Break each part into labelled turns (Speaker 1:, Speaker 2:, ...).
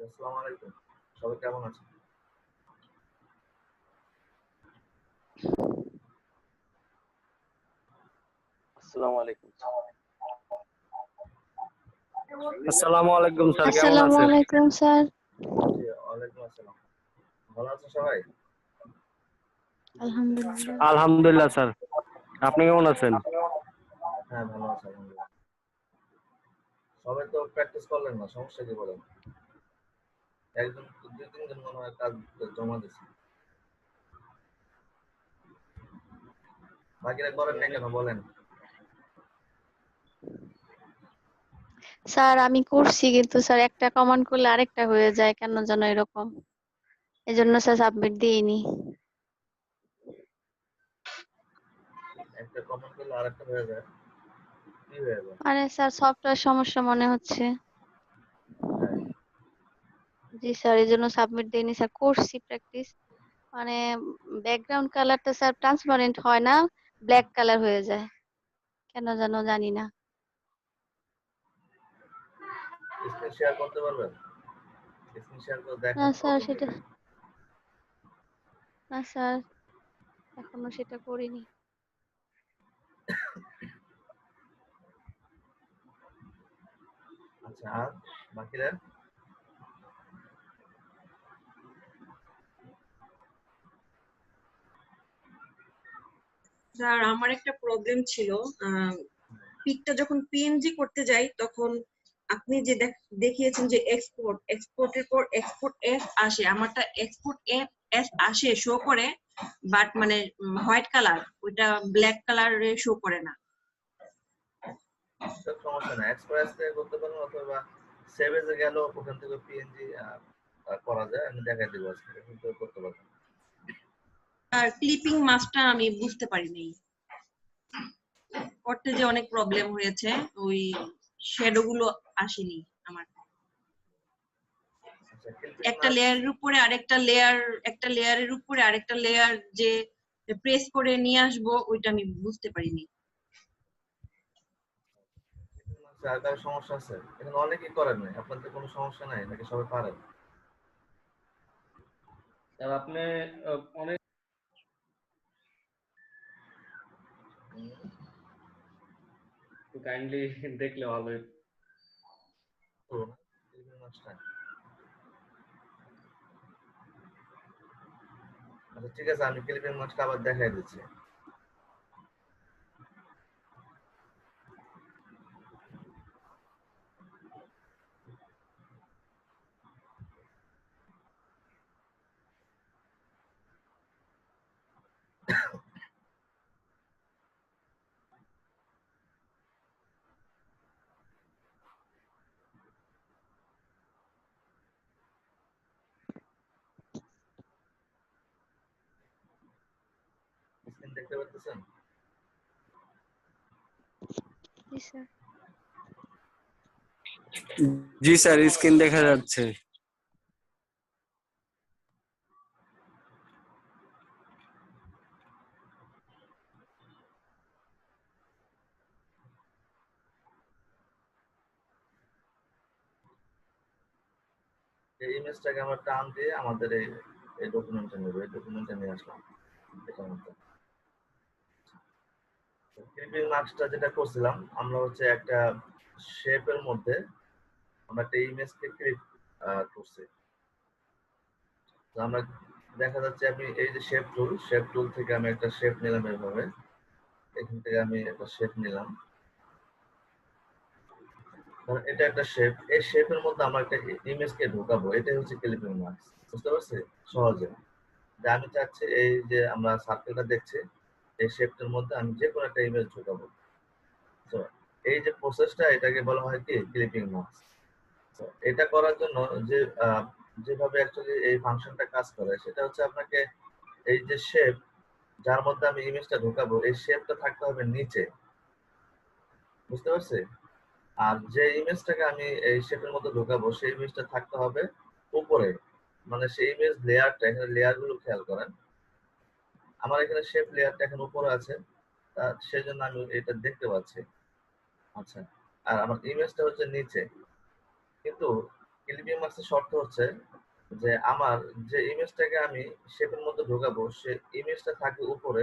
Speaker 1: আসসালামু আলাইকুম। সবাই কেমন আছেন?
Speaker 2: আসসালামু আলাইকুম।
Speaker 3: আসসালামু আলাইকুম স্যার, কেমন
Speaker 4: আসসালামু
Speaker 3: আছেন?
Speaker 4: আলাইকুম স্যার।
Speaker 1: জি, ওয়ালাইকুম আসসালাম। ভালো আছেন সবাই?
Speaker 4: আলহামদুলিল্লাহ।
Speaker 3: আলহামদুলিল্লাহ স্যার, আপনি কেমন আছেন?
Speaker 1: হ্যাঁ, ভালো আছি আলহামদুলিল্লাহ। সবাই তো প্র্যাকটিস করলেন না, সমস্যা কি বলেন? একজন দুই তিনজন মনে হয় কাজ জমা দিচ্ছে। বাকিরা করেন না কেন বলেন?
Speaker 4: স্যার আমি করছি, কিন্তু স্যার একটা কমান্ড করলে আরেকটা হয়ে যায়, কেন যেন এরকম। এজন্য স্যার সাবমিট দিইনি।
Speaker 1: একটা কমেন্ট করলে আরেকটা হয়ে যায়। কি হয়ে যায়?
Speaker 4: আরে স্যার সফটওয়্যার সমস্যা মনে হচ্ছে।
Speaker 1: তাই?
Speaker 4: জি স্যার, এই জন্য সাবমিট দিইনি স্যার। করছি প্র্যাকটিস, মানে ব্যাকগ্রাউন্ড কালারটা স্যার ট্রান্সপারেন্ট হয় না, ব্ল্যাক কালার হয়ে যায়, কেন যেন জানি না।
Speaker 1: স্ক্রিন শেয়ার করতে পারবেন? স্ক্রিন শেয়ার করে
Speaker 4: না
Speaker 1: দেখেন
Speaker 4: স্যার
Speaker 1: প্রথম
Speaker 4: সেটা,
Speaker 1: থেকে।
Speaker 4: না স্যার এখনো সেটা করিনি।
Speaker 1: আচ্ছা, আর বাকিরা?
Speaker 5: স্যার আমার একটা প্রবলেম ছিল। পিকটা যখন পিএনজি করতে যাই তখন আপনি যে দেখিয়েছেন যে এক্সপোর্টের পর এক্সপোর্ট এস আসে, আমারটা এক্সপোর্ট এস আসে শো করে, বাট মানে হোয়াইট কালার, ওইটা ব্ল্যাক কালারে শো করে না।
Speaker 1: সব সমস্যা না, এক্সপ্রেস থেকে করতে পারেন অথবা সেভেজে গেল ওখান থেকে পিএনজি করা যায়। আমি দেখাই দিব আজকে, কিন্তু করতে পারবেন।
Speaker 5: আর ক্লিপিং মাছটা আমি বুঝতে পারিনি, করতে যে অনেক প্রবলেম হয়েছে, ওই শ্যাডো গুলো আসেনি আমার।
Speaker 1: আচ্ছা, ক্লিপিং
Speaker 5: একটা
Speaker 1: মাস্ক
Speaker 5: লেয়ারের উপরে আরেকটা লেয়ার, একটা লেয়ারের উপরে আরেকটা লেয়ার যে প্রেস করে নিয়ে আসবো, ওইটা আমি বুঝতে পারিনি।
Speaker 1: আর কারো সমস্যা আছে? এখানে অনেকেই করেন নাই, আপনাদের কোনো সমস্যা নাই নাকি সবাই পারেন?
Speaker 2: স্যার আপনি অনেক কাইন্ডলি দেখলে ভালো হতো।
Speaker 1: তো ক্লিপিং মাস্কটা আচ্ছা ঠিক আছে, আমি ক্লিপিং মাস্কটা আবার দেখাই দিচ্ছি। স্ক্রিন দেখতে পাচ্ছেন?
Speaker 4: জি স্যার।
Speaker 3: জি স্যার, স্ক্রিন দেখা যাচ্ছে।
Speaker 1: এই ইমেজটাকে আমরা টান দিয়ে আমাদের এই ডকুমেন্টে নেব, এই ডকুমেন্টে নিয়ে আসলাম এটার মধ্যে। ক্লিপিং মাস্কটা যেটা করছিলাম আমরা হচ্ছে একটা শেপের মধ্যে আমরা একটা ইমেজকে ক্লিপ করছি। তো আমরা দেখা যাচ্ছে আমি এই যে শেপ টুল থেকে আমি একটা শেপ নিলাম এইভাবে। এখান থেকে আমি একটা শেপ নিলাম, কারণ এটা একটা শেপ। এই শেপের মধ্যে আমরা একটা ইমেজকে ঢোকাবো, এটাই হচ্ছে ক্লিপিং মাস্ক। বুঝতে পারছি সহজে? যে আমি চাচ্ছি এই যে আমরা সার্কেলটা দেখছি, এই শেপটার মধ্যে আমি যে কোনো একটা ইমেজ ঢোকাবো। তো এই যে প্রসেসটা, এটাকে বলা হয় কি ক্লিপিং মাস্ক। তো এটা করার জন্য যে যেভাবে অ্যাকচুয়ালি এই ফাংশনটা কাজ করে সেটা হচ্ছে আপনাকে এই যে শেপ যার মধ্যে আমি ইমেজটা ঢোকাবো, এই শেপটা থাকতে হবে নিচে। বুঝতে পারছি? আর যে ইমেজটাকে আমি এই শেপের মধ্যে ঢোকাবো সেই ইমেজটা থাকতে হবে উপরে। মানে সেই ইমেজ লেয়ারটা, এখানে লেয়ার গুলো খেয়াল করেন। আমার এখানে শেপ লেয়ারটা এখন উপরে আছে, সেজন্য আমি এটা দেখতে পাচ্ছি। আচ্ছা, আর আমার ইমেজটা হচ্ছে নিচে। কিন্তু ক্লিপিং মাস্কের শর্ত হচ্ছে যে আমার যে ইমেজটাকে আমি শেপের মধ্যে ঢোকাবো সে ইমেজটা থাকবে উপরে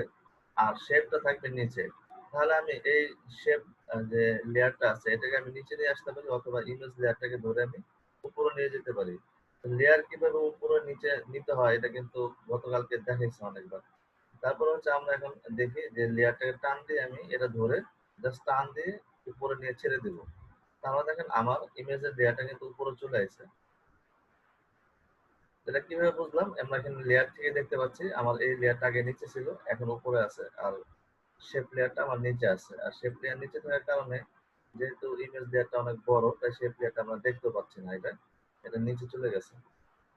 Speaker 1: আর শেপটা থাকবে নিচে। তাহলে আমি এই শেপ যে লেয়ারটা আছে এটাকে আমি নিচে নিয়ে আসতে পারি অথবা ইমেজ লেয়ারটাকে ধরে আমি উপরে নিয়ে যেতে পারি। লেয়ার কিভাবে উপরে নিচে নিতে হয় এটা কিন্তু গতকালকে দেখাইছে অনেকবার। তারপর হচ্ছে আমরা এখন দেখি যে লেয়ারটাকে টান দিয়ে আমি এটা ধরে জাস্ট টান দিয়ে উপরে নিয়ে ছেড়ে দিব। তাহলে দেখেন আমার ইমেজের লেয়ারটা কিন্তু উপরে চলে আসছে। এটা কিভাবে বুঝলাম? আমরা এখানে লেয়ার থেকে দেখতে পাচ্ছি আমার এই লেয়ারটা আগে নিচে ছিল, এখন উপরে আছে, আর শেপ লেয়ারটা আমার নিচে আছে। আর শেপ লেয়ার নিচে থাকার কারণে যেহেতু ইমেজ লেয়ারটা অনেক বড় তাই শেপ লেয়ারটা আমরা দেখতে পাচ্ছি না, এটা নিচে চলে গেছে।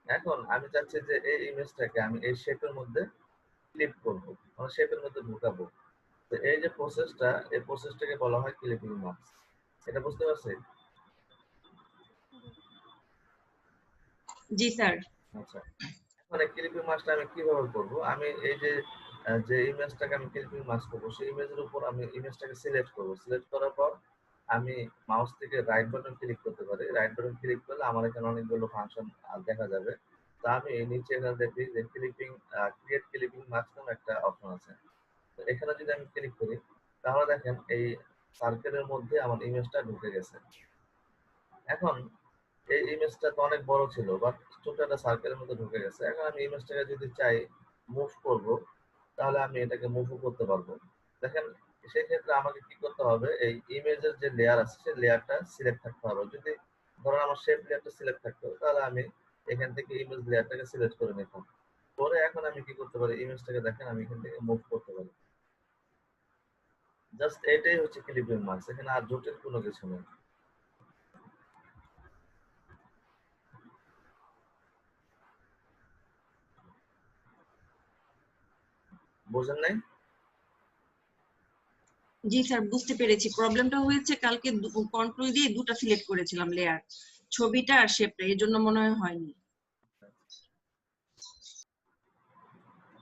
Speaker 1: এখন আমি চাচ্ছি যে এই ইমেজটাকে আমি এই শেপের মধ্যে ক্লিপ করবো, মানে শেপের মধ্যে ঢুকাবো। তো এই যে প্রসেসটা, এই প্রসেসটাকে বলা হয় ক্লিপিং মাস্ক। এটা বুঝতে পারছি?
Speaker 5: জি স্যার।
Speaker 1: আচ্ছা, মানে ক্লিপিং মাস্কটা আমি কিভাবে করব? আমি এই যে যে ইমেজটাকে আমি ক্লিপিং মাস্ক করবো সেই ইমেজের উপর আমি ইমেজটাকে সিলেক্ট করব। সিলেক্ট করার পর আমি মাউস থেকে রাইট বাটন ক্লিক করতে পারি। রাইট বাটন ক্লিক করলে আমার এখানে অনেকগুলো ফাংশন দেখা যাবে। তো আমি এই নিচে এখানে দেখি যে ক্লিপিং ক্রিয়েট ক্লিপিং মাস্ক নামে একটা অপশন আছে। তো এখানে যদি আমি ক্লিক করি তাহলে দেখেন এই সার্কেলের মধ্যে আমার ইমেজটা ঢুকে গেছে। এখন এই ইমেজটা তো অনেক বড় ছিল বাট ছোট একটা সার্কেলের মধ্যে ঢুকে গেছে। এখন আমি ইমেজটাকে যদি চাই মুভ করব তাহলে আমি এটাকে মুভও করতে পারবো। দেখেন সেই ক্ষেত্রে আমাকে কি করতে হবে, এই ইমেজের যে লেয়ার আছে সেই লেয়ারটা সিলেক্ট থাকতে হবে। যদি ধরেন আমার শেপ লেয়ারটা সিলেক্ট থাকতো তাহলে আমি এখান থেকে ইমেজ লেয়ারটাকে সিলেক্ট করে নিতাম। পরে এখন আমি কি করতে পারি, ইমেজটাকে দেখেন আমি এখান থেকে মুভ করতে পারি। জাস্ট এটাই হচ্ছে ক্লিপিং মার্কস, এখানে আর জটিল কোনো কিছু নেই। বুঝেন নাই?
Speaker 5: জি স্যার, বুঝতে পেরেছি। প্রবলেমটা হয়েছে কালকে কন্ট্রোল দিয়ে দুটো সিলেক্ট করেছিলাম লেয়ার, ছবিটা আর শেপটা, এর জন্য মনে হয় হয়নি।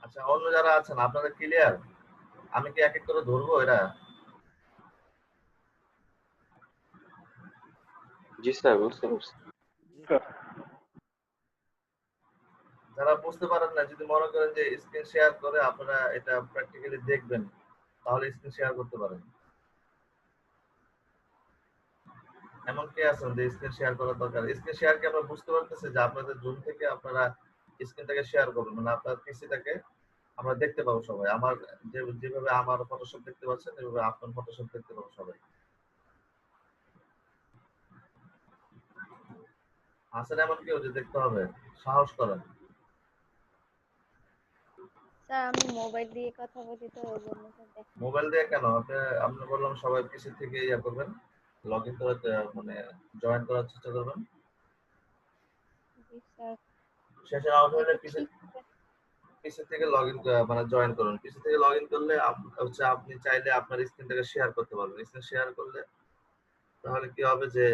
Speaker 1: আচ্ছা, অন্য যারা আছেন আপনাদের ক্লিয়ার? আমি কি এক এক করে ধরবো এরা?
Speaker 2: জি স্যার, বুঝতে পারছি।
Speaker 1: যারা বুঝতে পারেন না যদি মনে করেন যে স্ক্রিন শেয়ার করে আপনারা এটা প্র্যাকটিক্যালি দেখবেন তাহলে স্ক্রিন শেয়ার করতে পারেন। এমন কে আছেন যে স্ক্রিন শেয়ার করার দরকার? স্ক্রিন শেয়ার কি আমরা বুঝতে পারতেছি যে আপনাদের জুম থেকে আপনারা স্ক্রিনটাকে শেয়ার করবেন, মানে আপনার পিসিটাকে আমরা দেখতে পাবো সবাই। আমার যেভাবে আমার ফটোশপ দেখতে পাচ্ছেন এভাবে আপনার ফটোশপ দেখতে পাবো সবাই। আছেন এমন কেউ যে দেখতে হবে? সাহস করেন।
Speaker 4: স্যার আমি মোবাইল দিয়ে কথা বলি তো ওই জন্য স্যার দেখা
Speaker 1: মোবাইল দিয়ে কেন? আপনি বললাম সবাই পিসি থেকে ইয়া করবেন, লগ ইন করার মানে জয়েন করার চেষ্টা করবেন।
Speaker 4: জি স্যার।
Speaker 1: শেষে আউট হলে
Speaker 4: এটা
Speaker 1: পিসি
Speaker 4: ঠিক
Speaker 1: পিসি থেকে লগ ইন মানে জয়েন করুন। পিসি থেকে লগ ইন করলে হচ্ছে আপনি চাইলে আপনার স্ক্রিনটাকে শেয়ার করতে পারবেন। স্ক্রিন শেয়ার করলে তাহলে কি হবে যে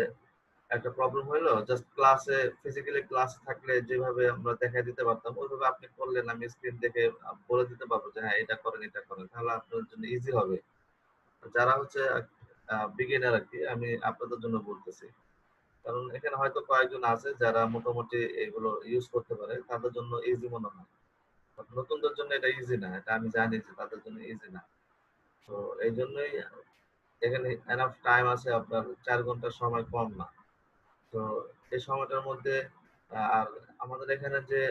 Speaker 1: একটা প্রবলেম হইলো, জাস্ট ক্লাসে ফিজিক্যালি ক্লাস থাকলে যেভাবে আমরা দেখাই দিতে পারতাম ওইভাবে আপনি করলেন, আমি স্ক্রিন দেখে বলে দিতে পারবো যে হ্যাঁ এটা করেন এটা করেন, তাহলে আপনার জন্য ইজি হবে। যারা হচ্ছে বিগিনার আর কি, আমি আপনাদের জন্য বলতেছি। কারণ এখানে হয়তো কয়েকজন আছে যারা মোটামুটি এগুলো ইউজ করতে পারে, তাদের জন্য ইজি মনে হয়। নতুনদের জন্য এটা ইজি না, এটা আমি জানি যে তাদের জন্য ইজি না। তো এই জন্যই এখানে এনাফ টাইম আছে, আপনার 4 ঘন্টার সময় কম না। তো এই সময়টার মধ্যে আর আমাদের এখানে যে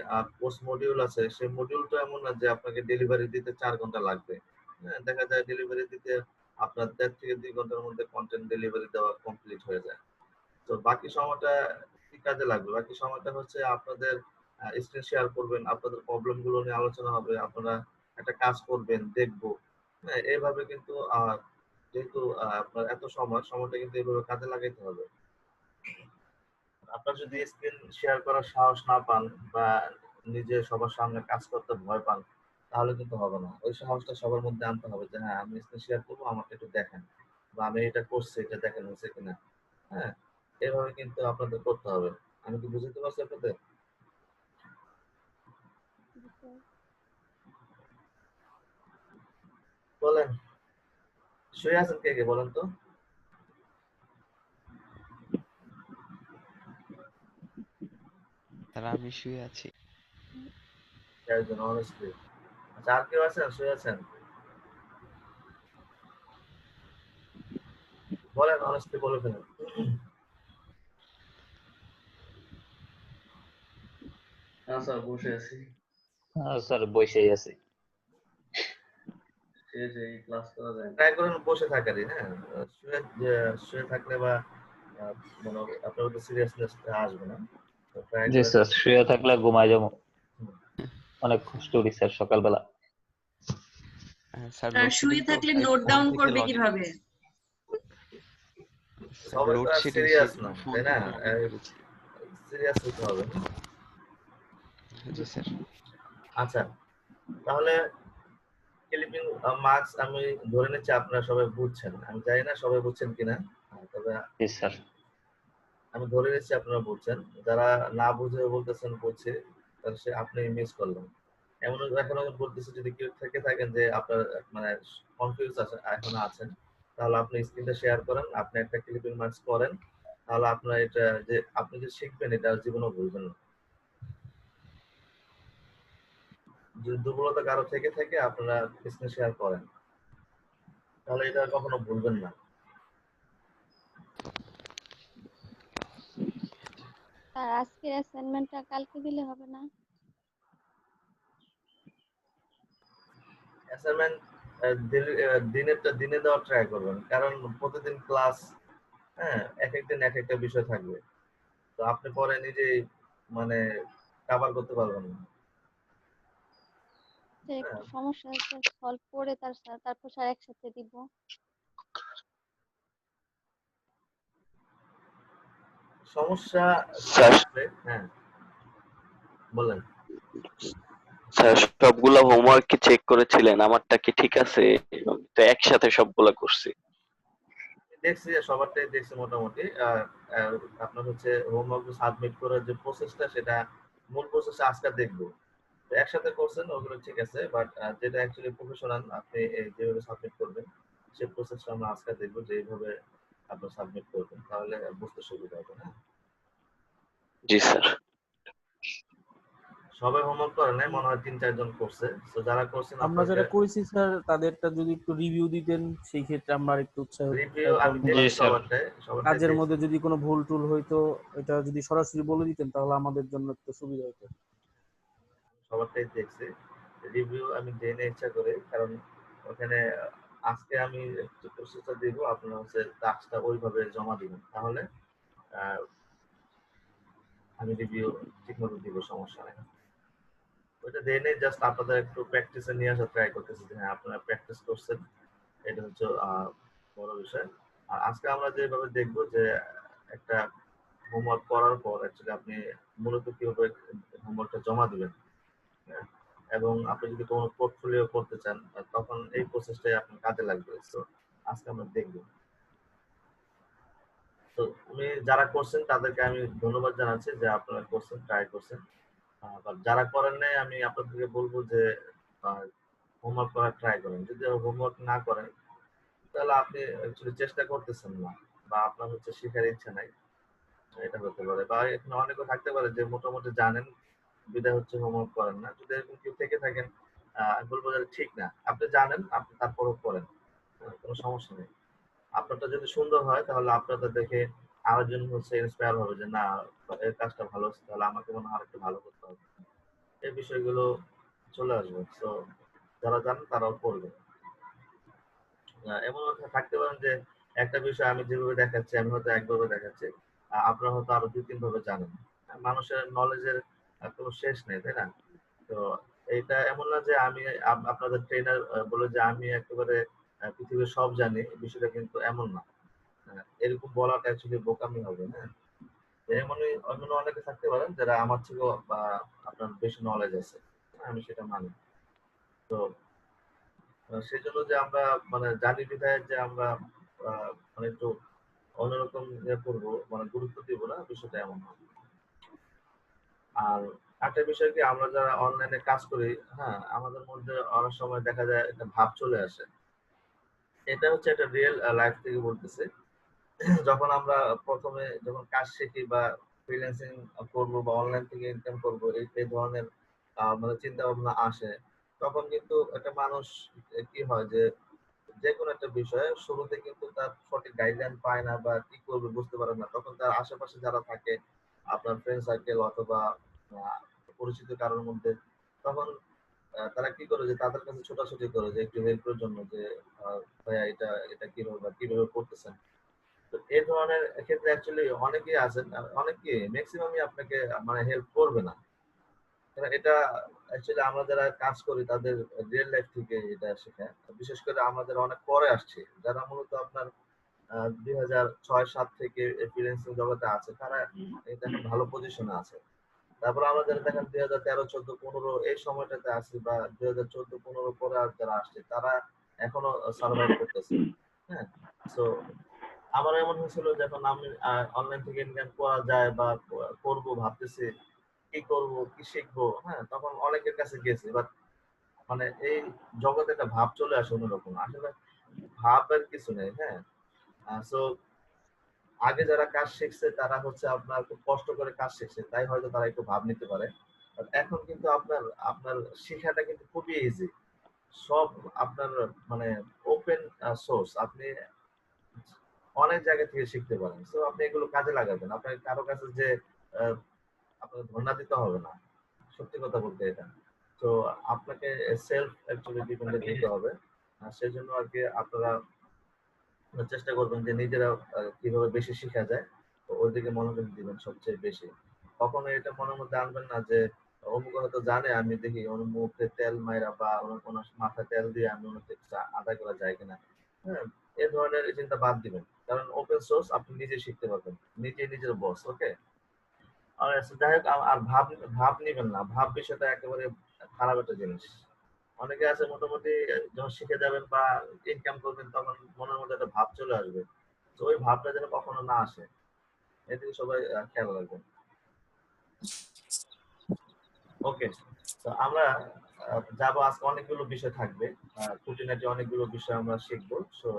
Speaker 1: পোস্ট মডিউল আছে সেই মডিউলটা এমন না যে আপনাকে ডেলিভারি দিতে 4 ঘন্টা লাগবে। হ্যাঁ, দেখা যায় ডেলিভারি দিতে আপনার 1.5 থেকে 2 ঘন্টার মধ্যে কন্টেন্ট ডেলিভারি দেওয়া কমপ্লিট হয়ে যায়। তো বাকি সময়টা কি কাজে লাগবে? বাকি সময়টা হচ্ছে আপনাদের স্ক্রিন শেয়ার করবেন, আপনাদের প্রবলেম গুলো নিয়ে আলোচনা হবে, আপনারা একটা কাজ করবেন, দেখবো। হ্যাঁ, এইভাবে কিন্তু যেহেতু আপনার এত সময়টা কিন্তু এইভাবে কাজে লাগাইতে হবে। আপনার যদি স্ক্রিন শেয়ার করার সাহস না পান বা নিজে সবার সামনে কাজ করতে ভয় পান তাহলে কিন্তু হবে না। ওই সাহসটা সবার মধ্যে আনতে হবে যে হ্যাঁ আমি স্ক্রিন শেয়ার করবো, আমাকে একটু দেখেন, বা আমি এটা করছি এটা দেখেন হয়েছে কিনা। হ্যাঁ, এভাবে কিন্তু আপনাদের করতে হবে। আমি কি বুঝতে পারছি আপনাদের?
Speaker 4: জি স্যার।
Speaker 1: বলেন, শুয়ে আছেন কে কে বলেন তো?
Speaker 6: স্যার আমি শুয়ে আছি।
Speaker 1: একজন অনেস্টলি। আচ্ছা, আর কেউ আছেন শুয়ে আছেন? বলেন, অনেস্টলি বলে ফেলেন। হ্যাঁ স্যার, বসে আছি।
Speaker 7: স্যার বসেই আছি।
Speaker 1: ক্লাস করা যায়, ট্রাই করেন বসে থাকারই। হ্যাঁ, শুয়ে থাকলে বা মানে আপনার মধ্যে সিরিয়াসনেসটা আসবে না। তো ট্রাই
Speaker 7: জি
Speaker 1: করেন।
Speaker 7: স্যার, শুয়ে থাকলে ঘুমায় যাবো। অনেক কষ্ট করি স্যার সকালবেলা।
Speaker 6: স্যার
Speaker 5: আর শুয়ে থাকলে নোট ডাউন করবে কিভাবে?
Speaker 1: সবাই তো আর
Speaker 6: লোডশেডিং
Speaker 1: সিরিয়াস
Speaker 6: সেই
Speaker 1: না,
Speaker 6: ফোন
Speaker 1: তাই না?
Speaker 6: থেকে লগ ইন করেছি।
Speaker 1: সিরিয়াস হতে হবে।
Speaker 6: জি স্যার।
Speaker 1: আচ্ছা, তাহলে ক্লিপিং মার্কস আমি ধরে নিচ্ছি আপনারা সবাই বুঝছেন। আমি জানি না সবাই বুঝছেন কিনা, তবে
Speaker 7: জি স্যার।
Speaker 1: আমি ধরে নিচ্ছি আপনারা বুঝছেন। যারা না বুঝে বলতেছেন বুঝছে, তাহলে সে আপনি মিস করলেন। এমন এখনো বলতেছি, যদি কেউ থেকে থাকেন যে আপনার মানে কনফিউজ এখনো আছেন, তাহলে আপনি স্ক্রিনটা শেয়ার করেন, আপনি একটা ক্লিপিং মার্কস করেন। তাহলে আপনার এটা যে আপনি যে শিখবেন এটা জীবনেও ভুলবেন না। যদি দুর্বলতা কারো থেকে থাকে আপনারা স্ক্রিন শেয়ার করেন, তাহলে এটা কখনো ভুলবেন না।
Speaker 4: স্যার আজকের অ্যাসাইনমেন্টটা কালকে দিলে হবে না?
Speaker 1: অ্যাসাইনমেন্ট দিনেরটা দিনে দেওয়ার ট্রাই করবেন, কারণ প্রতিদিন ক্লাস, হ্যাঁ, এক একদিন এক একটা বিষয় থাকবে। তো আপনি পরে নিজেই মানে কভার করতে পারবেন না।
Speaker 4: যে
Speaker 1: হ্যাঁ,
Speaker 4: একটু সমস্যা আছে, সলভ করে তারপর স্যার একসাথে দিব।
Speaker 1: সমস্যা
Speaker 2: স্যার
Speaker 1: থাকলে, হ্যাঁ বলেন।
Speaker 2: স্যার সবগুলা হোমওয়ার্ক কি চেক করেছিলেন? আমারটা কি ঠিক আছে? তো একসাথে সবগুলা করছি।
Speaker 1: দেখছি যে সবারটাই দেখছি মোটামুটি। আপনার হচ্ছে হোমওয়ার্ক সাবমিট করার যে প্রসেসটা, সেটা মূল প্রসেসটা আজকে দেখবো। তো একসাথে করছেন ওগুলো ঠিক আছে, বাট যেটা অ্যাকচুয়ালি প্রফেশনাল আপনি যেভাবে সাবমিট করবেন সেই প্রসেসটা আমরা আজকে দেখবো, যে এইভাবে আপনি সাবমিট করবেন, তাহলে বুঝতে সুবিধা হবে। হ্যাঁ,
Speaker 2: জি স্যার।
Speaker 1: সবাই হোমওয়ার্ক করে নাই, মনে হয় 3-4 জন করছে। তো যারা করছেন
Speaker 8: আমরা
Speaker 1: আপনাকে
Speaker 8: যারা করেছি স্যার তাদেরটা যদি একটু রিভিউ দিতেন, সেই ক্ষেত্রে আমরা একটু
Speaker 1: রিভিউ
Speaker 8: উৎসাহিত
Speaker 1: আমি
Speaker 8: হতাম।
Speaker 7: জি
Speaker 1: দেখছি
Speaker 7: স্যার।
Speaker 1: সবারটাই
Speaker 8: কাজের
Speaker 1: দেখছি।
Speaker 8: মধ্যে যদি কোনো ভুল টুল হইতো, এটা যদি সরাসরি বলে দিতেন তাহলে আমাদের জন্য একটু সুবিধা হতো।
Speaker 1: সবারটাই দেখছি। রিভিউ আমি জেনে ইচ্ছা করে, কারণ ওখানে আজকে আমি যে প্রসেসটা দিব, আপনারা হচ্ছে টাস্কটা ওইভাবে জমা দিবেন, তাহলে আহ, আমি রিভিউ ঠিকমতো দিব, সমস্যা নেই। ওইটা দিয়ে নেই, জাস্ট আপনাদের একটু প্র্যাকটিসে নিয়ে আসা ট্রাই করতেছি যে হ্যাঁ আপনারা প্র্যাকটিস করছেন, এটা হচ্ছে বড় বিষয়। আর আজকে আমরা যেভাবে দেখবো যে একটা হোমওয়ার্ক করার পর অ্যাকচুয়ালি আপনি মূলত কিভাবে হোমওয়ার্কটা জমা দিবেন। হ্যাঁ, এবং আপনি যদি কোনো পোর্টফোলিও করতে চান, তখন এই প্রসেসটাই আপনার কাজে লাগবে। তো আজকে আমরা দেখব। তো উনি যারা করছেন তাদেরকে আমি ধন্যবাদ জানাচ্ছি যে আপনারা করছেন, ট্রাই করছেন। আর যারা করেন নাই আমি আপনাদেরকে বলবো যে হোমওয়ার্ক করার ট্রাই করেন। যদি হোমওয়ার্ক না করেন তাহলে আপনি অ্যাকচুয়ালি চেষ্টা করতেছেন না, বা আপনার হচ্ছে শেখার ইচ্ছা নাই, এটা হতে পারে। বা এখানে অনেকে থাকতে পারে যে মোটামুটি জানেন, বিধায় হচ্ছে হোমওয়ার্ক করেন না। যদি এরকম কেউ থেকে থাকেন, আমি বলবো যে ঠিক না, আপনি জানেন, আপনি তারপরও করেন, কোনো সমস্যা নেই। আপনারটা যদি সুন্দর হয় তাহলে আপনাদের দেখে আরেকজন হচ্ছে ইন্সপায়ার হবে যে না, এর কাজটা ভালো হচ্ছে, তাহলে আমাকে মনে হয় আরেকটু ভালো করতে হবে। এই বিষয়গুলো চলে আসবে। তো যারা জানেন তারাও করবে। এমন থাকতে পারেন যে একটা বিষয় আমি যেভাবে দেখাচ্ছি, আমি হয়তো একভাবে দেখাচ্ছি, আপনারা হয়তো আরো 2-3 ভাবে জানেন। মানুষের নলেজের কোনো শেষ নেই, তাই না? তো এটা এমন না যে আমি আপনাদের ট্রেনার বলে যে আমি একেবারে পৃথিবীর সব জানি, বিষয়টা কিন্তু এমন না। এরকম বলাটা অ্যাকচুয়ালি বোকামি হবে। হ্যাঁ, তো এমনই অন্য অনেকে থাকতে পারেন যারা আমার থেকেও আপনার বেশি নলেজ আছে, আমি সেটা মানি। তো সেই জন্য যে আমরা মানে জানি বিধায় যে আমরা মানে একটু অন্যরকম ইয়ে করবো, মানে গুরুত্ব দিব না, বিষয়টা এমন না। আর একটা বিষয় কি, আমরা যারা অনলাইনে কাজ করি, হ্যাঁ, আমাদের মধ্যে অনেক সময় দেখা যায় একটা ভাব চলে আসে। এটা হচ্ছে একটা রিয়েল লাইফ থেকে বলতেছে। যখন আমরা প্রথমে যখন কাজ শিখি বা ফ্রিল্যান্সিং করবো বা অনলাইন থেকে ইনকাম করবো, এই ধরনের মানে চিন্তা ভাবনা আসে, তখন কিন্তু একটা মানুষ কি হয় যে যে কোনো একটা বিষয়ে শুরুতে কিন্তু তার সঠিক গাইডলাইন পায় না বা কি করবে বুঝতে পারে না। তখন তার আশেপাশে যারা থাকে, আপনার ফ্রেন্ড সার্কেল অথবা আহ, পরিচিত কারোর মধ্যে, তখন তারা কি করে যে তাদের কাছে ছোটাছুটি করে যে একটু হেল্পের জন্য, যে ভাইয়া এটা এটা কিভাবে বা কিভাবে করতেছেন। তো এই ধরনের ক্ষেত্রে অ্যাকচুয়ালি অনেকেই আছেন, অনেকে ম্যাক্সিমামই আপনাকে মানে হেল্প করবে না। কারণ এটা অ্যাকচুয়ালি আমরা যারা কাজ করি তাদের রিয়েল লাইফ থেকে এটা শেখা। বিশেষ করে আমাদের অনেক পরে আসছে যারা মূলত আপনার 2006-7 থেকে ফ্রিল্যান্সিং জগতে আছে, তারা এটা এখন ভালো পজিশনে আছে। তারপর আমরা যারা দেখেন 2013, 14, 15 এই সময়টাতে আছি, বা 2014, 15 পরে আর যারা আসছে, তারা এখনো সার্ভাইভ করতেছে। হ্যাঁ, তো আমার এমন হয়েছিল যখন আমি অনলাইন থেকে ইনকাম করা যায় বা করব ভাবতেছি, কি করব কি শিখবো, হ্যাঁ, তখন অনেকের কাছে গেছি, বাট মানে এই জগতে একটা ভাব চলে আসে অন্যরকম। আসলে ভাবের কিছু নেই। হ্যাঁ, সো আগে যারা কাজ শিখছে তারা হচ্ছে আপনার খুব কষ্ট করে কাজ শিখছে, তাই হয়তো তারা একটু ভাব নিতে পারে। But এখন কিন্তু আপনার আপনার শেখাটা কিন্তু খুবই ইজি। সব আপনার মানে ওপেন সোর্স, আপনি অনেক জায়গা থেকে শিখতে পারেন। তো আপনি এগুলো কাজে লাগাবেন, আপনার কারো কাছে যে আহ, আপনাকে ধর্ণা দিতে হবে না, সত্যি কথা বলতে এটা। তো আপনাকে সেলফ অ্যাকচুয়ালি ডিপেন্ডেন্ট হতে হবে। সেজন্য আর কি আপনারা চেষ্টা করবেন যে নিজেরা কিভাবে বেশি শেখা যায়, তো ওই দিকে মনোযোগ দিবেন সবচেয়ে বেশি। কখনো এটা মনের মধ্যে আনবেন না যে অমুক হয়তো জানে, আমি দেখি ওর মুখে তেল মাইরা বা ওর মাথায় তেল দিয়ে আমি ওর থেকে আদায় করা যায় কিনা। হ্যাঁ, এই ধরনের চিন্তা বাদ দিবেন, কারণ ওপেন সোর্স আপনি নিজে শিখতে পারবেন, নিজে নিজের বস। ওকে, আর যাই হোক, আর ভাব ভাব নিবেন না, ভাব বিষয়টা একেবারে খারাপ একটা জিনিস। অনেকে আছে মোটামুটি যখন শিখে যাবেন বা ইনকাম করবেন, তখন মনের মধ্যে একটা ভাব চলে আসবে। তো ওই ভাবটা যেন কখনো না আসে, এদিকে সবাই খেয়াল রাখবেন। ওকে, তো আমরা যাবো, আজকে অনেকগুলো বিষয় থাকবে, খুঁটিনাটি অনেকগুলো বিষয় আমরা শিখবো। সো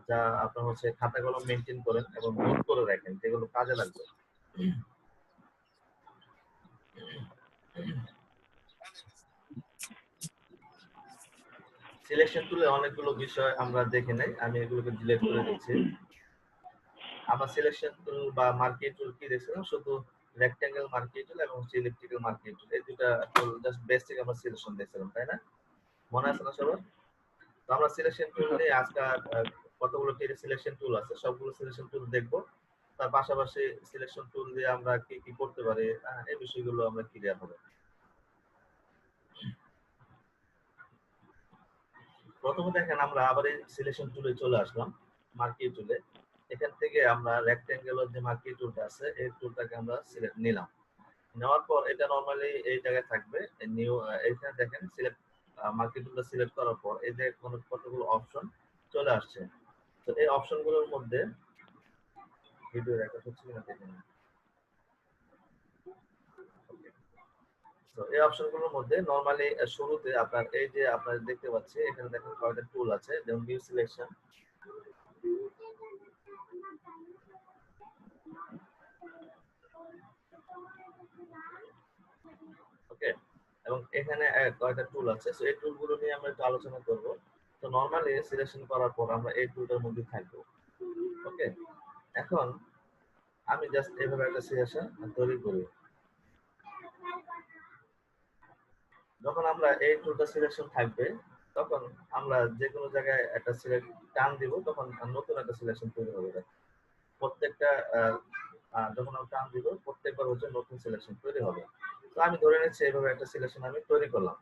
Speaker 1: যা আপনার হচ্ছে খাতা কলম মেনটেন করেন এবং নোট করে রাখেন, যেগুলো কাজে লাগবে। সিলেকশন টুলে অনেকগুলো বিষয় আমরা দেখে নেই, আমি এগুলোকে ডিলিট করে দিচ্ছি। আমরা সিলেকশন টুল বা মার্কেট টুল কি দেখছিলাম, শুধু রেক্টেঙ্গেল মার্কেট টুল এবং ইলিপ্টিক্যাল মার্কেট টুল, এই দুটা টুল জাস্ট বেসিক আমরা সিলেকশন দেখছিলাম, তাই না? মনে আছে না সবার? তো আমরা সিলেকশন টুল নিয়ে আজকে কতগুলো সিলেকশন টুল আছে, সবগুলো সিলেকশন টুল দেখবো। তার পাশাপাশি সিলেকশন টুল দিয়ে আমরা কি কি করতে পারি, এই বিষয়গুলো আমরা ক্লিয়ার হবে। প্রথমে দেখেন, আমরা আবার এই সিলেকশন টুলে চলে আসলাম, মার্কেট টুলে। এখান থেকে আমরা রেক্টেঙ্গেলের যে মার্কেট টুলটা আছে, এই টুলটাকে আমরা সিলেক্ট নিলাম। নেওয়ার পর এটা নরমালি এই জায়গায় থাকবে, নিউ, এখানে দেখেন সিলেক্ট মার্কেট টুলটা সিলেক্ট করার পর এই যে কতগুলো অপশন চলে আসছে। তো এই অপশনগুলোর মধ্যে ভিডিও রেকর্ড হচ্ছে কিনা দেখে নিন। তো এই অপশনগুলোর মধ্যে নরমালি শুরুতে আপনার এই যে আপনারা দেখতে পাচ্ছি, এখানে দেখেন কয়টা টুল আছে, যেমন ভিউ সিলেকশন, ওকে, এবং এখানে কয়টা টুল আছে। সো এই টুলগুলো নিয়ে আমরা একটু আলোচনা করব। তো নরমালি সিলেকশন করার পর আমরা এই টুলটার মধ্যে থাকবো। ওকে, এখন আমি জাস্ট এইভাবে একটা সিলেকশন তৈরি করি। যখন আমরা এই টুলটা সিলেকশন থাকবে, তখন আমরা যে কোনো জায়গায় একটা সিলেক্ট টান দিব, তখন নতুন একটা সিলেকশন তৈরি হবে। প্রত্যেকটা যখন আমরা টান দিব, প্রত্যেকবার হচ্ছে নতুন সিলেকশন তৈরি হবে। তো আমি ধরে নিচ্ছি এইভাবে একটা সিলেকশন আমি তৈরি করলাম।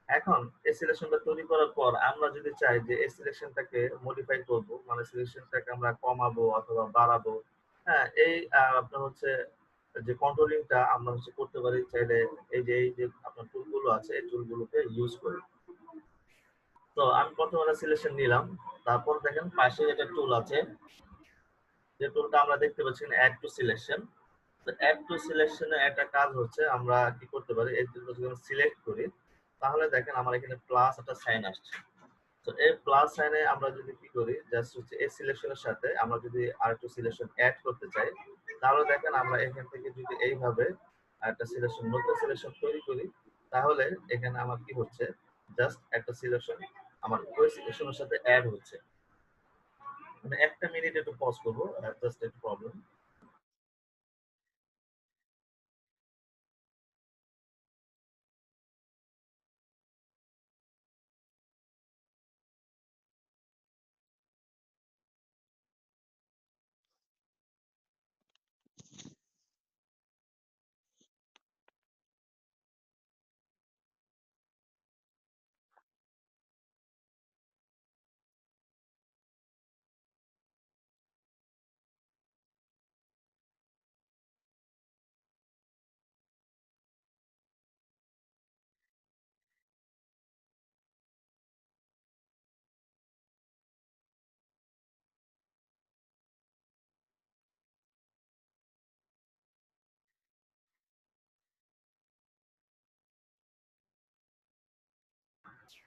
Speaker 1: এখন এই সিলেকশনটা তৈরি করার পর আমরা যদি চাই যে এই সিলেকশনটাকে মডিফাই করব, মানে সিলেকশনটাকে আমরা কমাবো অথবা বাড়াবো, হ্যাঁ, এই আপনার হচ্ছে যে কন্ট্রোলিংটা আমরা হচ্ছে করতে পারি চাইলে এই যে আপনার টুলগুলো আছে, এই টুলগুলোকে ইউজ করে। তো আমি প্রথমে একটা সিলেকশন নিলাম, তারপর দেখেন পাশে একটা টুল আছে, যে টুলটা আমরা দেখতে পাচ্ছি অ্যাড টু সিলেকশন। তো অ্যাড টু সিলেকশনে একটা কাজ হচ্ছে, আমরা কি করতে পারি, এই টুলটা যদি আমরা সিলেক্ট করি, তাহলে দেখেন আমার এখানে প্লাস একটা সাইন আসছে। তো এই প্লাস সাইনে আমরা যদি কি করি, জাস্ট হচ্ছে এই সিলেকশনের সাথে আমরা যদি আরেকটু সিলেকশন অ্যাড করতে চাই, তাহলে দেখেন আমরা এখান থেকে যদি এইভাবে একটা সিলেকশন নতুন সিলেকশন তৈরি করি, তাহলে এখানে আমার কি হচ্ছে, জাস্ট একটা সিলেকশন আমার ওই সিলেকশনের সাথে অ্যাড হচ্ছে। মানে একটা মিনিট একটু পজ করবো, জাস্ট একটা প্রবলেম।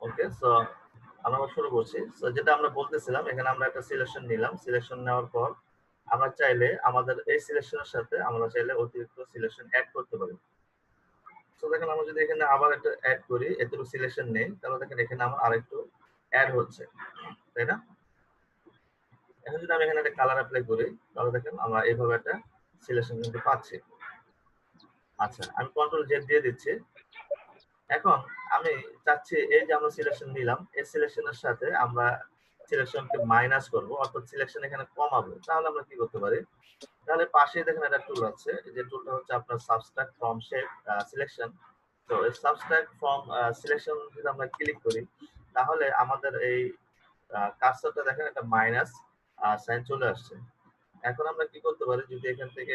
Speaker 1: ওকে, সো আমরা আবার শুরু করছি। সো যেটা আমরা বলতেছিলাম, এখানে আমরা একটা সিলেকশন নিলাম। সিলেকশন নেওয়ার পর আমরা চাইলে আমাদের এই সিলেকশনের সাথে আমরা চাইলে অতিরিক্ত সিলেকশন অ্যাড করতে পারি। সো দেখেন আমরা যদি এখানে আবার একটা অ্যাড করি, এতটুকু সিলেকশন নেই, তাহলে দেখেন এখানে আমার আরেকটু অ্যাড হচ্ছে, তাই না? এখন যদি আমি এখানে একটা কালার অ্যাপ্লাই করি, তাহলে দেখেন আমরা এইভাবে একটা সিলেকশন কিন্তু পাচ্ছি। আচ্ছা, আমি কন্ট্রোল জেড দিয়ে দিচ্ছি। এখন আমি চাচ্ছি এই যে আমরা সিলেকশন নিলাম, এই সিলেকশনের সাথে আমরা সিলেকশনকে মাইনাস করব, অর্থাৎ সিলেকশন এখানে কমাবো। তাহলে আমরা কি করতে পারি? তাহলে পাশে দেখেন একটা টুল আছে, এই যে টুলটা হচ্ছে আপনার সাবস্ট্রাক্ট ফ্রম শেপ সিলেকশন। তো এই সাবস্ট্রাক্ট ফ্রম সিলেকশন যদি আমরা ক্লিক করি, তাহলে আমাদের এই কার্সরটা দেখেন একটা মাইনাস সাইন চলে আসছে। এখন আমরা কি করতে পারি, যদি এখান থেকে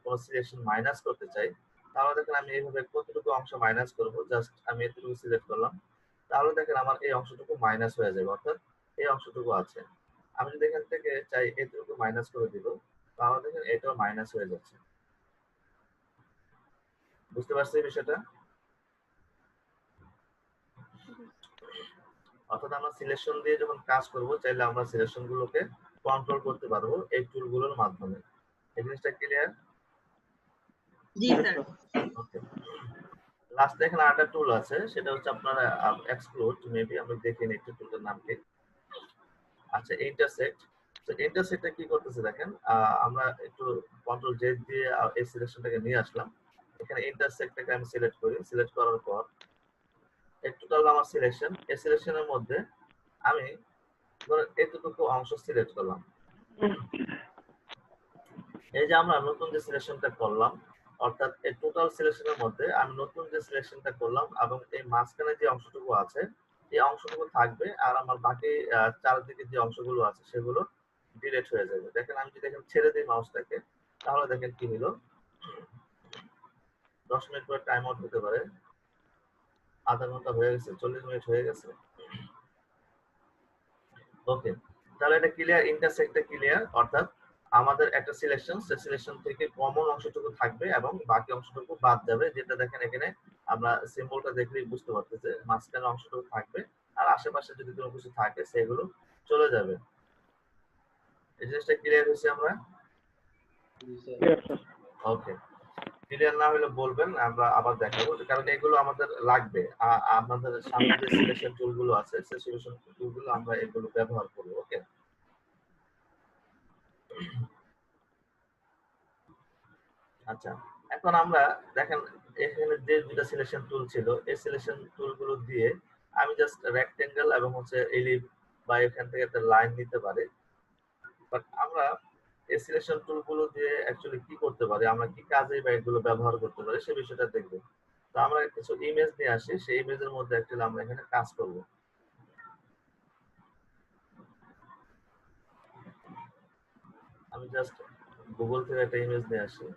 Speaker 1: কোনো সিলেকশন মাইনাস করতে চাই, তাহলে দেখেন আমি এইভাবে কতটুকু অংশ মাইনাস করব, জাস্ট আমি এতটুকু সিলেক্ট করলাম, তাহলে দেখেন আমার এই অংশটুকু মাইনাস হয়ে যাবে, অর্থাৎ এই অংশটুকু আছে। আমি যদি এখান থেকে চাই এতটুকু মাইনাস করে দিব, তাহলে দেখেন এটাও মাইনাস হয়ে যাচ্ছে। বুঝতে পারছি বিষয়টা? অর্থাৎ আমরা সিলেকশন দিয়ে যখন কাজ করব, চাইলে আমরা সিলেকশন গুলোকে কন্ট্রোল করতে পারবো এই টুলগুলোর মাধ্যমে। এই জিনিসটা ক্লিয়ার?
Speaker 5: জি স্যার।
Speaker 1: ওকে, লাস্টে এখানে আরেকটা টুল আছে, সেটা হচ্ছে আপনার এক্সক্লুড, মেবি আমি দেখে নিই একটু টুলটার নাম কি। আচ্ছা, ইন্টারসেক্ট। তো ইন্টারসেক্টটা কি করতেছে দেখেন, আমরা একটু কন্ট্রোল জেড দিয়ে এই সিলেকশনটাকে নিয়ে আসলাম। এখানে ইন্টারসেক্টটাকে আমি সিলেক্ট করি, সিলেক্ট করার পর এই টোটাল আমার সিলেকশন, এই সিলেকশনের মধ্যে আমি ধরেন এতটুকু অংশ সিলেক্ট করলাম। এই যে আমরা নতুন যে সিলেকশনটা করলাম, অর্থাৎ এই টোটাল সিলেকশনের মধ্যে আমি নতুন যে সিলেকশনটা করলাম এবং এই মাঝখানে যে অংশটুকু আছে, এই অংশটুকু থাকবে, আর আমার বাকি চারদিকে যে অংশগুলো আছে সেগুলো ডিলিট হয়ে যাবে। দেখেন আমি যদি এখানে ছেড়ে দিই মাউসটাকে, তাহলে দেখেন কি হলো, 10 মিনিট পরে টাইম আউট হতে পারে, আধা ঘন্টা হয়ে গেছে, 40 মিনিট হয়ে গেছে। ওকে, তাহলে এটা ক্লিয়ার, ইন্টারসেক্টটা ক্লিয়ার, অর্থাৎ আমাদের একটা সিলেকশন, সেই সিলেকশন থেকে কমন অংশটুকু থাকবে এবং বাকি অংশটুকু বাদ যাবে, যেটা দেখেন এখানে আমরা সিম্বলটা দেখলেই বুঝতে পারতেছে, মাঝখানে অংশটুকু থাকবে আর আশেপাশে যদি কোনো কিছু থাকে সেগুলো চলে যাবে। এই জিনিসটা ক্লিয়ার হয়েছে আমরা? ওকে, ক্লিয়ার না হলে বলবেন, আমরা আবার দেখাবো, কারণ এগুলো আমাদের লাগবে। আমাদের সামনে যে সিলেকশন টুলগুলো আছে, সেই সিলেকশন টুলগুলো আমরা এগুলো ব্যবহার করব। ওকে, আচ্ছা, এখন আমরা দেখেন এখানে যে দুটো সিলেকশন টুল ছিল, এই সিলেকশন টুলগুলো দিয়ে আমি জাস্ট রেক্টেঙ্গেল এবং হচ্ছে এলিপ বা এখান থেকে একটা লাইন নিতে পারি। বাট আমরা এই সিলেকশন টুলগুলো দিয়ে অ্যাকচুয়ালি কি করতে পারি, আমরা কি কাজে বা এগুলো ব্যবহার করতে পারি, সেই বিষয়টা দেখব। তো আমরা কিছু ইমেজ নিয়ে আসি, সেই ইমেজের মধ্যে অ্যাকচুয়ালি আমরা এখানে কাজ করব। আমি জাস্ট গুগল থেকে একটা ইমেজ নিয়ে আসি।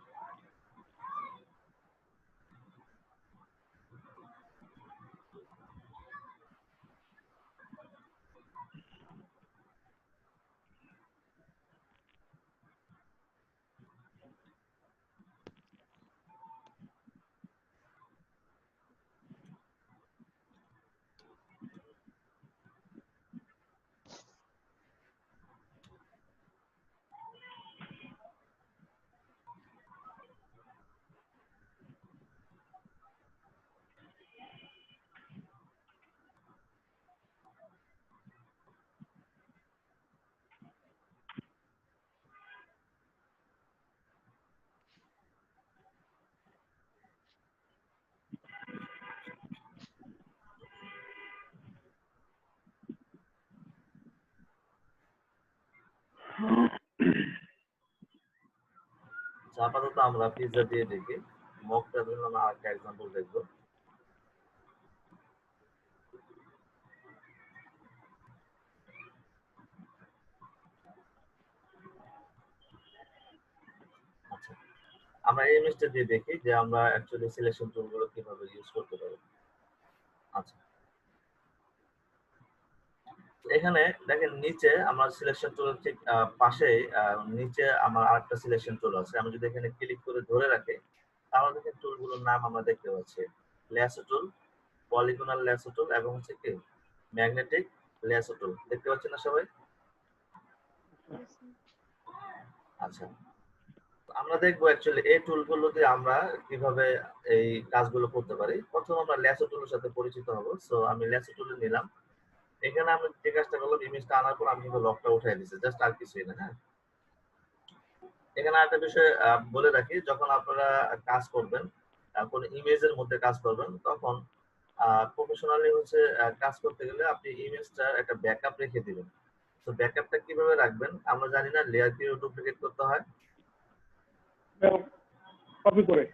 Speaker 1: আপাতত আমরা পিৎজা দিয়ে দেখি, মকটার জন্য আমরা আরেকটা এক্সাম্পল দেখবো। আচ্ছা, আমরা এই ইমেজটা দিয়ে দেখি যে আমরা অ্যাকচুয়ালি সিলেকশন টুলগুলো কিভাবে ইউজ করতে পারি। আচ্ছা, এখানে দেখেন নিচে আমার সিলেকশন টুলের ঠিক পাশেই নিচে আমার আরেকটা সিলেকশন টুল আছে। আমি যদি এখানে ক্লিক করে ধরে রাখি তাহলে দেখেন টুলগুলোর নাম আমরা দেখতে পাচ্ছি, ল্যাসো টুল, পলিগনাল ল্যাসো টুল এবং হচ্ছে কি ম্যাগনেটিক ল্যাসো টুল। দেখতে পাচ্ছেন না সবাই? আচ্ছা, আমরা দেখবো অ্যাকচুয়ালি এই টুলগুলো দিয়ে আমরা কিভাবে এই কাজগুলো করতে পারি। প্রথম আমরা ল্যাসো টুলের সাথে পরিচিত হব। সো আমি ল্যাসো টুল নিলাম। এখানে আমি যে কাজটা করলাম, ইমেজটা আনার পর আমি কিন্তু লকটা উঠাই দিয়েছি, জাস্ট আর কিছুই না। হ্যাঁ, এখানে একটা বিষয় বলে রাখি, যখন আপনারা কাজ করবেন, কোন ইমেজের মধ্যে কাজ করবেন, তখন প্রফেশনালি হচ্ছে কাজ করতে গেলে আপনি ইমেজটার একটা ব্যাকআপ রেখে দিবেন। তো ব্যাকআপটা কিভাবে রাখবেন? আমরা জানি না লেয়ার কিভাবে ডুপ্লিকেট করতে হয়।
Speaker 9: কপি করে,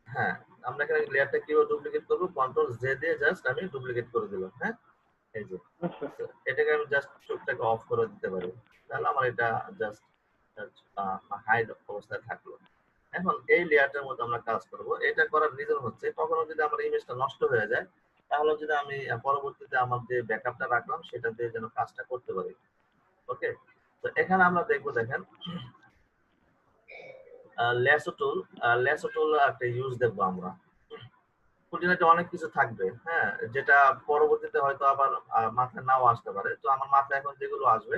Speaker 1: হ্যাঁ, আমরা এখানে লেয়ারটা কিভাবে ডুপ্লিকেট করব, কন্ট্রোল জে দিয়ে জাস্ট আমি ডুপ্লিকেট করে দিলাম। হ্যাঁ, এই যে এটাকে আমি জাস্ট চোখটাকে অফ করে দিতে পারি, তাহলে আমার এটা জাস্ট হাইড অবস্থায় থাকলো। এখন এই লেয়ারটার মধ্যে আমরা কাজ করব। এটা করার রিজন হচ্ছে কখনো যদি আমার ইমেজটা নষ্ট হয়ে যায়, তাহলে যদি আমি পরবর্তীতে আমার যে ব্যাকআপটা রাখলাম সেটা দিয়ে যেন কাজটা করতে পারি। ওকে, তো এখানে আমরা দেখবো, দেখেন ল্যাসো টুল একটা ইউজ দেখবো আমরা। খুঁটিনাটি অনেক কিছু থাকবে, হ্যাঁ, যেটা পরবর্তীতে হয়তো আবার মাথায় নাও আসতে পারে। তো আমার মাথায় এখন যেগুলো আসবে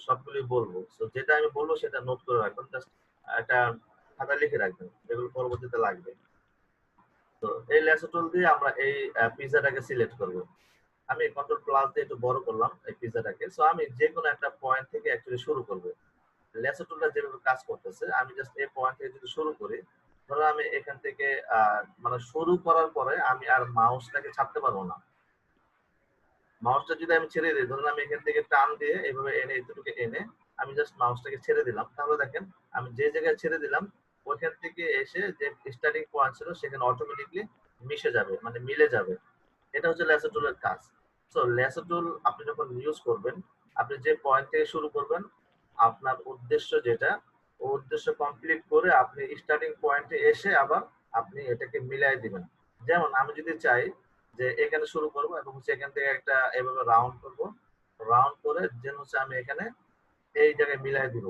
Speaker 1: সবগুলি বলবো। তো যেটা আমি বলবো সেটা নোট করে রাখবেন, জাস্ট একটা খাতা লিখে রাখবেন, যেগুলো পরবর্তীতে লাগবে। তো এই ল্যাসো টুল দিয়ে আমরা এই পিজাটাকে সিলেক্ট করব। আমি কন্ট্রোল প্লাস দিয়ে একটু বড় করলাম এই পিজাটাকে। সো আমি যে কোনো একটা পয়েন্ট থেকে অ্যাকচুয়ালি শুরু করব। ল্যাসো টুলটা যেভাবে কাজ করতেছে, আমি জাস্ট এই পয়েন্ট থেকে যদি শুরু করি, ধরো আমি এখান থেকে মানে শুরু করার পরে আমি আর মাউসটাকে ছাড়তে পারবো না। মাউসটা যদি আমি ছেড়ে দিই, ধরুন আমি এখান থেকে টান দিয়ে এইভাবে এনে এতটুকু এনে আমি জাস্ট মাউসটাকে ছেড়ে দিলাম, তাহলে দেখেন আমি যে জায়গায় ছেড়ে দিলাম ওইখান থেকে এসে যে স্টার্টিং পয়েন্ট ছিল সেখানে অটোমেটিকলি মিশে যাবে, মানে মিলে যাবে। এটা হচ্ছে ল্যাসো টুলের কাজ। সো ল্যাসো টুল আপনি যখন ইউজ করবেন, আপনি যে পয়েন্ট থেকে শুরু করবেন, আপনার উদ্দেশ্য যেটা, ও উদ্দেশ্য কমপ্লিট করে আপনি স্টার্টিং পয়েন্টে এসে আবার আপনি এটাকে মিলাই দিবেন। যেমন আমি যদি চাই যে এখানে শুরু করব এবং হচ্ছে এখান থেকে একটা এভাবে রাউন্ড করব, রাউন্ড করে যেন হচ্ছে আমি এখানে এই জায়গায় মিলাই দিব,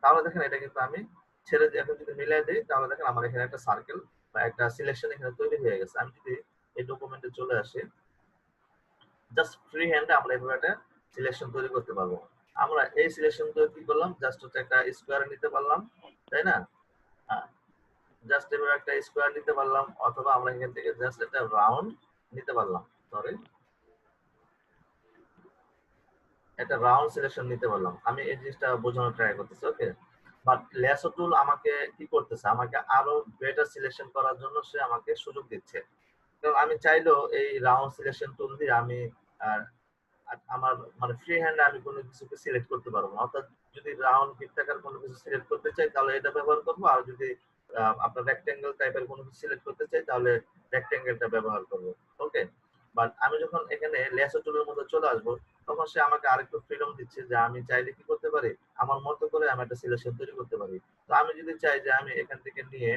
Speaker 1: তাহলে দেখেন এটা কিন্তু আমি ছেড়ে দিয়ে এখন যদি মিলাই দিই, তাহলে দেখেন আমার এখানে একটা সার্কেল বা একটা সিলেকশন এখানে তৈরি হয়ে গেছে। আমি যদি এই ডকুমেন্টে চলে আসি, জাস্ট ফ্রি হ্যান্ডে আমরা এইভাবে একটা সিলেকশন তৈরি করতে পারবো। আমরা এই সিলেকশন তৈরি কি করলাম, জাস্ট হচ্ছে একটা স্কোয়ার নিতে পারলাম, তাই না? জাস্ট এভাবে একটা স্কোয়ার নিতে পারলাম, অথবা আমরা এখান থেকে জাস্ট একটা রাউন্ড নিতে পারলাম, সরি একটা রাউন্ড সিলেকশন নিতে পারলাম। আমি এই জিনিসটা বোঝানোর ট্রাই করতেছি। ওকে, বাট ল্যাসো টুল আমাকে কি করতেছে, আমাকে আরো বেটার সিলেকশন করার জন্য সে আমাকে সুযোগ দিচ্ছে। কারণ আমি চাইলেও এই রাউন্ড সিলেকশন টুল দিয়ে আমি আমার মানে ফ্রি হ্যান্ডে আমি কোনো কিছুকে সিলেক্ট করতে পারবো না। অর্থাৎ যদি রাউন্ড বৃত্তাকার কোনো কিছু সিলেক্ট করতে চাই তাহলে এটা ব্যবহার করবো, আর যদি আপনার রেক্টেঙ্গেল টাইপের কোনো কিছু সিলেক্ট করতে চাই তাহলে রেক্টেঙ্গেলটা ব্যবহার করবো। ওকে, বাট আমি যখন এখানে ল্যাসো টুলের মধ্যে চলে আসবো, তখন সে আমাকে আরেকটু ফ্রিডম দিচ্ছে যে আমি চাইলে কি করতে পারি, আমার মতো করে আমি একটা সিলেকশন তৈরি করতে পারি। তো আমি যদি চাই যে আমি এখান থেকে নিয়ে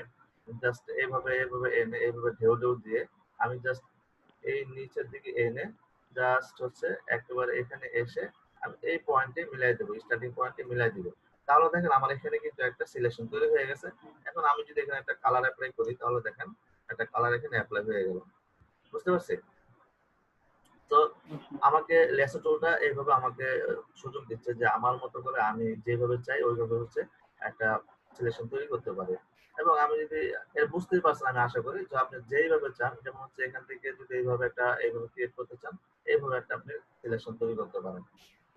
Speaker 1: জাস্ট এইভাবে এইভাবে এনে এইভাবে ঢেউ ঢেউ দিয়ে আমি জাস্ট এই নিচের দিকে এনে জাস্ট হচ্ছে একেবারে এখানে এসে আমি এই পয়েন্টে মিলাই দেবো, স্টার্টিং পয়েন্টে মিলাই দিব, তাহলে দেখেন আমার এখানে কিন্তু একটা সিলেকশন তৈরি হয়ে গেছে। এখন আমি যদি এখানে একটা কালার অ্যাপ্লাই করি, তাহলে দেখেন একটা কালার এখানে অ্যাপ্লাই হয়ে গেল। বুঝতে পারছি? তো আমাকে ল্যাসো টুলটা এইভাবে আমাকে সুযোগ দিচ্ছে যে আমার মতো করে আমি যেভাবে চাই ওইভাবে হচ্ছে একটা সিলেকশন তৈরি করতে পারি। এবং আমি যদি এর বুঝতেই পারছেন আমি আশা করি, যে আপনি যেইভাবে চান, যেমন হচ্ছে এখান থেকে যদি এইভাবে একটা এইভাবে ক্রিয়েট করতে চান, এইভাবে একটা আপনি সিলেকশন তৈরি করতে পারেন।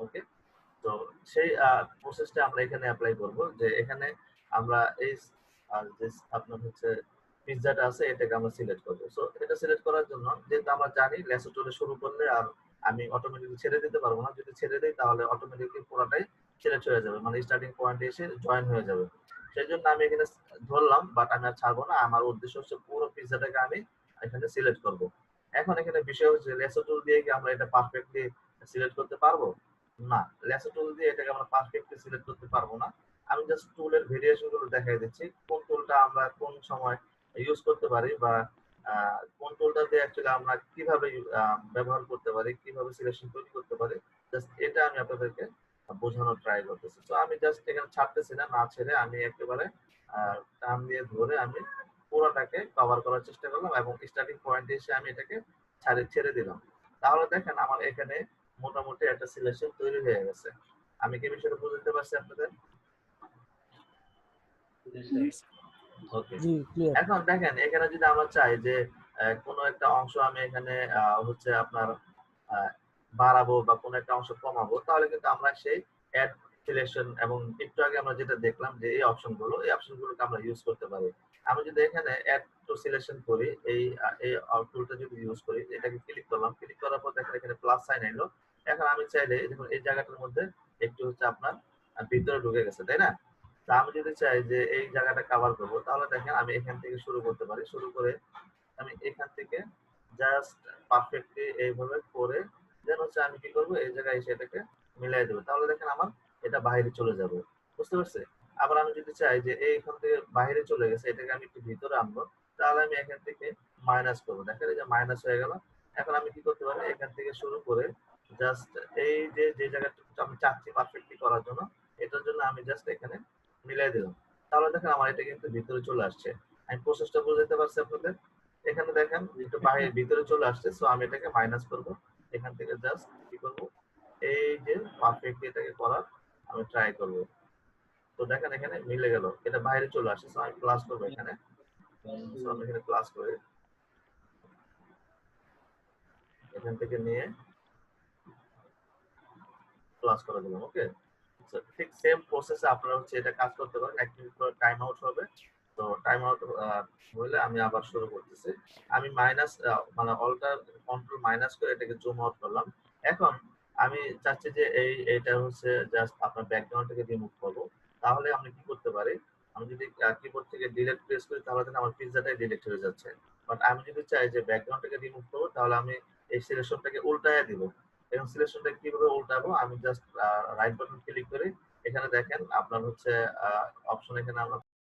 Speaker 1: ওকে, তো সেই প্রসেসটা আমরা এখানে অ্যাপ্লাই করব, যে এখানে আমরা এই যে আপনার হচ্ছে পিৎজাটা আছে এটাকে আমরা সিলেক্ট করব। সো এটা সিলেক্ট করার জন্য যেহেতু আমরা জানি ল্যাসো টুলে শুরু করলে আর আমি অটোমেটিক্যালি ছেড়ে দিতে পারবো না, যদি ছেড়ে দিই তাহলে অটোমেটিক্যালি পুরোটাই সিলেক্ট হয়ে যাবে, মানে স্টার্টিং পয়েন্টে এসে জয়েন হয়ে যাবে। সেই জন্য আমি এখানে ধরলাম, বাট আমি আর ছাড়বো না। আমার উদ্দেশ্য হচ্ছে পুরো পিজ্জাটাকে আমি এখানে সিলেক্ট করব। এখন এখানে বিষয় হচ্ছে লেসো টুল দিয়ে কি আমরা এটা পারফেক্টলি সিলেক্ট করতে পারবো? না, লেসো টুল দিয়ে এটাকে আমরা পারফেক্টলি সিলেক্ট করতে পারবো না। আমি জাস্ট টুলের ভেরিয়েশন গুলো দেখাই দিচ্ছি, কোন টুলটা আমরা কোন সময় ইউজ করতে পারি, বা কোন টুলটা দিয়ে অ্যাকচুয়ালি আমরা কিভাবে ব্যবহার করতে পারি, কিভাবে সিলেকশন তৈরি করতে পারি। জাস্ট এটা আমি আপনাদেরকে বোঝানোর ট্রাই করতেছি। তো আমি জাস্ট এখানে ছাড়তেছি না, না ছেড়ে আমি একেবারে টান দিয়ে ধরে আমি পুরোটাকে কভার করার চেষ্টা করলাম এবং স্টার্টিং পয়েন্টে এসে আমি এটাকে ছেড়ে দিলাম। তাহলে দেখেন আমার এখানে মোটামুটি একটা সিলেকশন তৈরি হয়ে গেছে। আমি কি বিষয়টা বুঝতে পারছি আপনাদের? ওকে,
Speaker 8: জি ক্লিয়ার।
Speaker 1: এখন দেখেন এখানে যদি আমরা চাই যে কোনো একটা অংশ আমি এখানে হচ্ছে আপনার আহ, বাড়াবো বা কোনো একটা অংশ কমাবো, তাহলে কিন্তু আমরা সেই অ্যাড সিলেকশন এবং একটু আগে আমরা যেটা দেখলাম যে এই অপশনগুলোকে আমরা ইউজ করতে পারি। আমি যদি এখানে অ্যাড টু সিলেকশন করি, এই টুলটা যদি ইউজ করি, এটাকে ক্লিক করলাম, ক্লিক করার পর দেখেন এখানে প্লাস সাইন এলো। এখন আমি চাইলে দেখুন এই জায়গাটার মধ্যে একটু হচ্ছে আপনার ভিতরে ঢুকে গেছে, তাই না? তা আমি যদি চাই যে এই জায়গাটা কভার করবো, তাহলে দেখেন আমি এখান থেকে শুরু করতে পারি। শুরু করে আমি এখান থেকে জাস্ট পারফেক্টলি এইভাবে করে দেন হচ্ছে আমি কি করবো, এই জায়গায় এসে এটাকে মিলাই দেবো। তাহলে দেখেন আমার এটা বাইরে চলে যাবে, বুঝতে পারছে? আবার আমি যদি চাই যে এইখান থেকে বাইরে চলে গেছে, এটাকে আমি একটু ভিতরে আনবো, তাহলে আমি এখান থেকে মাইনাস করবো। দেখেন এই যে মাইনাস হয়ে গেল। এখন আমি কি করতে পারি, এখান থেকে শুরু করে জাস্ট এই যে যে জায়গাটা আমি চাচ্ছি পারফেক্টলি করার জন্য, এটার জন্য আমি জাস্ট এখানে মিলাই দিলাম। তাহলে দেখেন আমার এটা কিন্তু ভিতরে চলে আসছে। আমি প্রসেসটা বুঝাতে পারছি আপনাদের? এখানে দেখেন একটু বাইরে ভিতরে চলে আসছে, সো আমি এটাকে মাইনাস করব। এখান থেকে জাস্ট কি করব, এই যে পারফেক্টলি এটাকে করার আমি ট্রাই করব। তো দেখেন এখানে মিলে গেল, এটা বাইরে চলে আসছে, সো আমি প্লাস করব এখানে। সো আমি এখানে প্লাস করে এখান থেকে নিয়ে প্লাস করে দিলাম। ওকে, ঠিক সেম প্রসেসে আপনারা হচ্ছে এটা কাজ করতে পারেন। 1 মিনিট পর টাইম আউট হবে। তো টাইম আউট হলে আমি আবার শুরু করতেছি। আমি মাইনাস মানে অল্টার কন্ট্রোল মাইনাস করে এটাকে জুম আউট করলাম। এখন আমি চাচ্ছি যে এইটা হচ্ছে জাস্ট আপনার ব্যাকগ্রাউন্ডটাকে রিমুভ করব। তাহলে আমি কি করতে পারি, আমি যদি কিবোর্ড থেকে ডিলিট প্রেস করি, তাহলে দেখেন আমার পিজ্জাটাই ডিলিট হয়ে যাচ্ছে। বাট আমি যদি চাই যে ব্যাকগ্রাউন্ডটাকে রিমুভ করবো, তাহলে আমি এই সিলেকশনটাকে উল্টায় দিব। এবং সিলেকশনটা কিভাবে উল্টাবো, আমি জাস্ট রাইট বাটন ক্লিক করে এখানে দেখেন আপনার হচ্ছে অপশন, এখানে আমরা